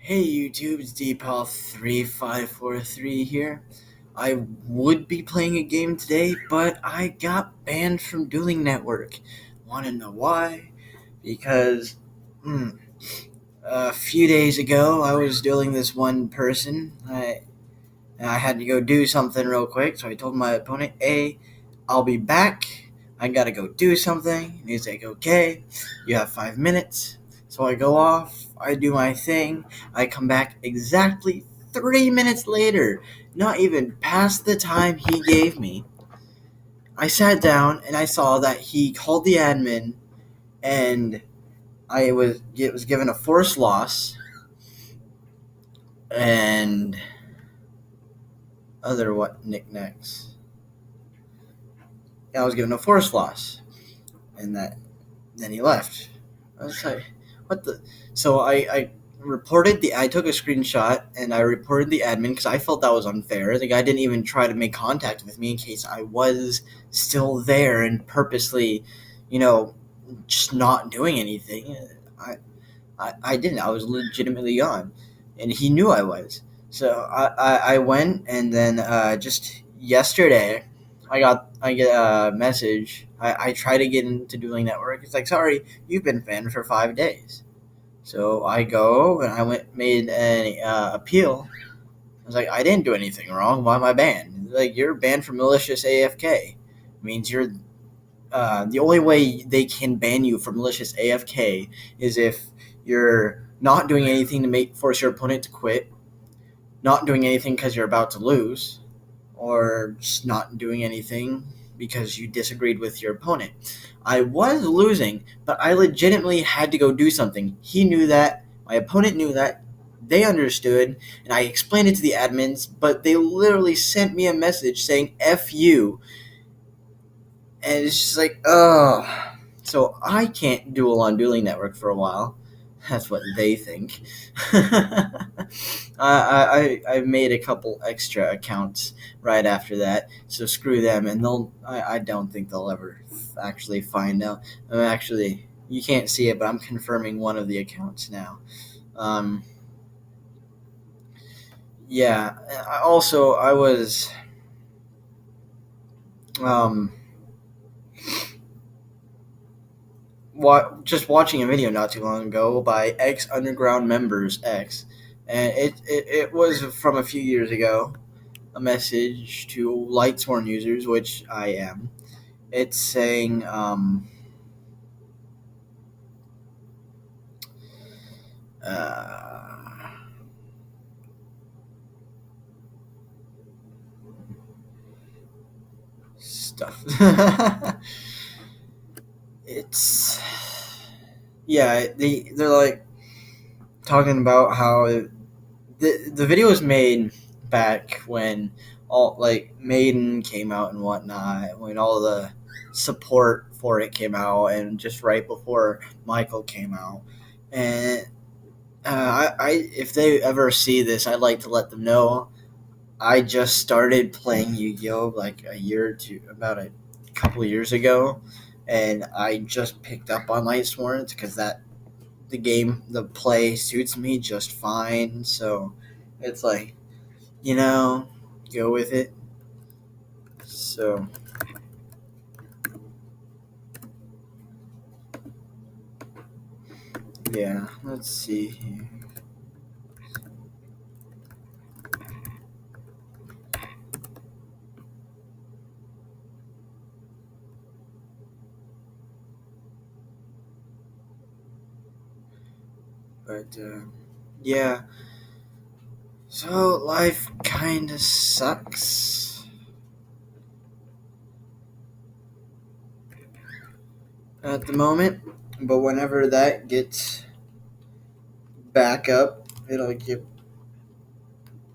Hey YouTube, it's DPAL3543 here. I would be playing a game today, but I got banned from Dueling Network. Wanna know why? Because a few days ago I was dueling this one person. I had to go do something real quick, so I told my opponent, "Hey, I'll be back. I gotta go do something." And he's like, "Okay, you have 5 minutes." So I go off, I do my thing, I come back exactly 3 minutes later, not even past the time he gave me. I sat down and I saw that he called the admin and it was given a forced loss and other what knickknacks. I was given a forced loss. And then he left. I was like, what the? So I reported I took a screenshot and I reported the admin because I felt that was unfair. The guy didn't even try to make contact with me in case I was still there and purposely, you know, just not doing anything. I didn't. I was legitimately gone, and he knew I was. So I went, and then just yesterday, I get a message. I try to get into Dueling Network. It's like, sorry, you've been banned for 5 days. So I go and I went made an appeal. I was like, I didn't do anything wrong. Why am I banned? Like, you're banned for malicious AFK. Means you're the only way they can ban you for malicious AFK is if you're not doing anything to make force your opponent to quit, not doing anything because you're about to lose, or just not doing anything because you disagreed with your opponent. I was losing, but I legitimately had to go do something. He knew that. My opponent knew that. They understood, and I explained it to the admins, but they literally sent me a message saying "F you," and it's just like, oh. So I can't duel on Dueling Network for a while. That's what they think. I made a couple extra accounts right after that, so screw them, and I don't think they'll ever actually find out. Actually, you can't see it, but I'm confirming one of the accounts now. Um, yeah. Also, I was um, just watching a video not too long ago by X Underground Members X, and it was from a few years ago. A message to Lightsworn users, which I am. It's saying, uh, stuff. It's yeah. They're like talking about how the video was made back when all like Maiden came out and whatnot, when all the support for it came out, and just right before Michael came out. And I if they ever see this, I'd like to let them know I just started playing Yu-Gi-Oh like a year or two, about a couple of years ago, and I just picked up on Lightsworn because that the play suits me just fine. So it's like, you know, go with it. So yeah, let's see here. But yeah, so life kind of sucks at the moment, but whenever that gets back up, it'll get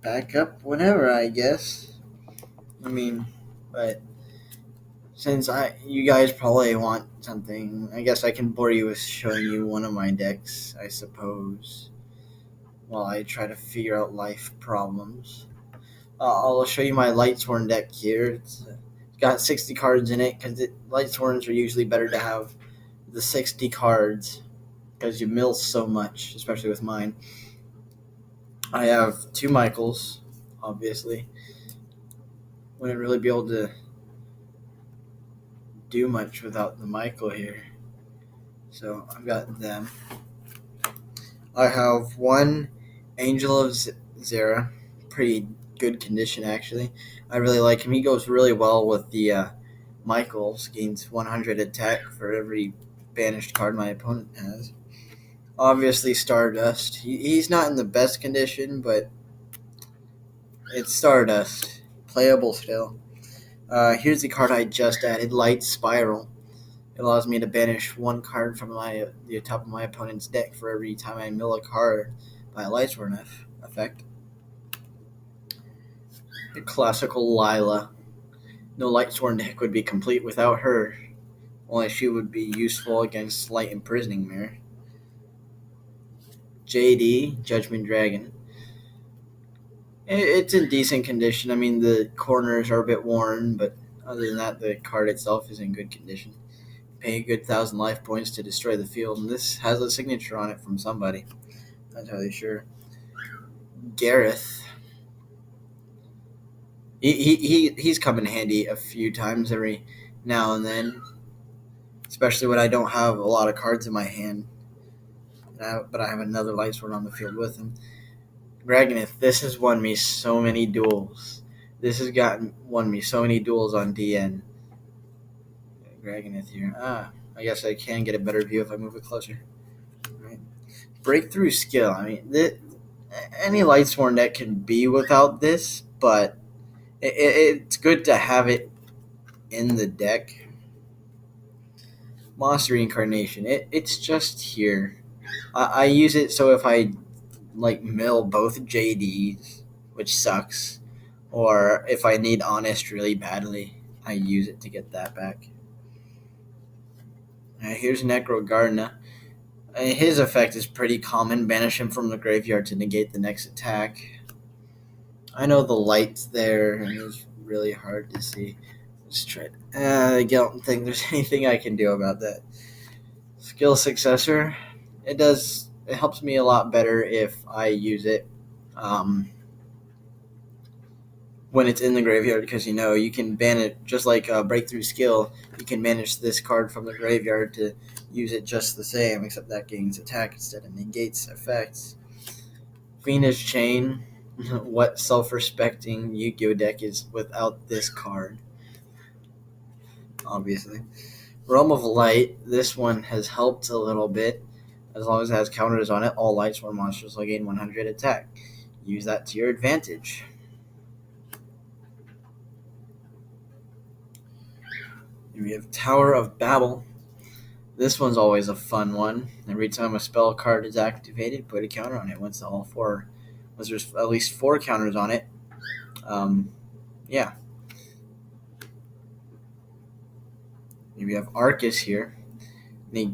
back up whenever, I guess. I mean, but since you guys probably want something, I guess I can bore you with showing you one of my decks, I suppose, while I try to figure out life problems. I'll show you my Lightsworn deck here. It's got 60 cards in it because Lightsworns are usually better to have the 60 cards because you mill so much, especially with mine. I have two Michaels, obviously. Wouldn't really be able to do much without the Michael here. So I've got them. I have one Angel of Zera. Pretty good condition, actually. I really like him. He goes really well with the Michaels. Gains 100 attack for every banished card my opponent has. Obviously, Stardust. He's not in the best condition, but it's Stardust. Playable still. Here's the card I just added, Light Spiral. It allows me to banish one card from the top of my opponent's deck for every time I mill a card by a Lightsworn effect. The classical Lila. No Lightsworn deck would be complete without her. Only she would be useful against Light Imprisoning Mirror. JD, Judgment Dragon. It's in decent condition. I mean, the corners are a bit worn, but other than that, the card itself is in good condition. Pay a good 1,000 life points to destroy the field, and this has a signature on it from somebody. Not entirely sure. Gareth. He's come in handy a few times every now and then, especially when I don't have a lot of cards in my hand. But I have another Lightsworn on the field with him. Dragonith, this has won me so many duels. This has won me so many duels on DN. Dragonith here. I guess I can get a better view if I move it closer. Right. Breakthrough skill. I mean, any Lightsworn deck can be without this, but it's good to have it in the deck. Moss Reincarnation. It's just here. I use it so if I mill both JDs, which sucks, or if I need Honest really badly, I use it to get that back. Here's Necro Gardener. His effect is pretty common. Banish him from the graveyard to negate the next attack. I know the light's there, and it's really hard to see. Let's try it. I don't think there's anything I can do about that. Skill Successor. It helps me a lot better if I use it when it's in the graveyard, because you can ban it just like a Breakthrough Skill. You can banish this card from the graveyard to use it just the same, except that gains attack instead of negates effects. Fiendish Chain. What self-respecting Yu-Gi-Oh deck is without this card? Obviously. Realm of Light. This one has helped a little bit. As long as it has counters on it, all Lightsworn monsters will gain 100 attack. Use that to your advantage. We have Tower of Babel. This one's always a fun one. Every time a spell card is activated, put a counter on it. Once there's at least 4 counters on it. Yeah. We have Arcus here. He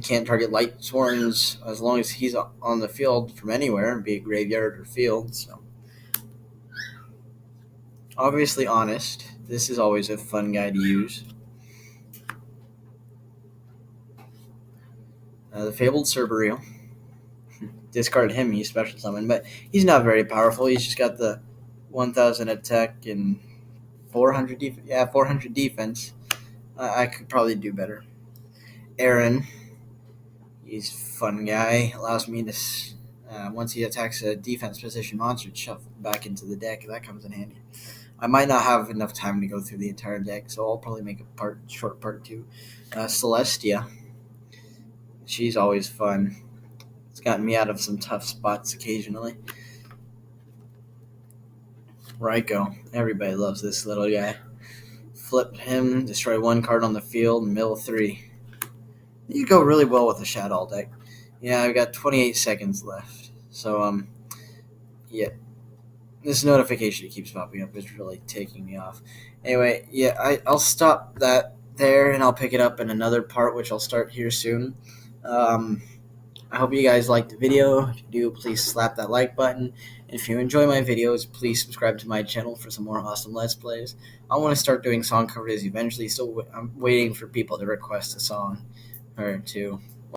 can't target Lightsworns as long as he's on the field from anywhere, be it graveyard or field. So, obviously, Honest. This is always a fun guy to use. The Fabled Cerbereo. Discard him, he's special summon, but he's not very powerful. He's just got the 1,000 attack and 400 defense. Yeah, 400 defense. I could probably do better. Aaron. He's a fun guy. Allows me to, once he attacks a defense position monster, to shove back into the deck. That comes in handy. I might not have enough time to go through the entire deck, so I'll probably make a short part 2. Celestia. She's always fun. It's gotten me out of some tough spots occasionally. Raikou. Everybody loves this little guy. Flip him, destroy 1 card on the field, mill 3. You go really well with a Shadow deck. Yeah, I've got 28 seconds left. So, yeah. This notification keeps popping up is really taking me off. Anyway, yeah, I'll stop that there, and I'll pick it up in another part, which I'll start here soon. I hope you guys liked the video. If you do, please slap that like button. If you enjoy my videos, please subscribe to my channel for some more awesome Let's Plays. I want to start doing song covers eventually, so I'm waiting for people to request a song or two.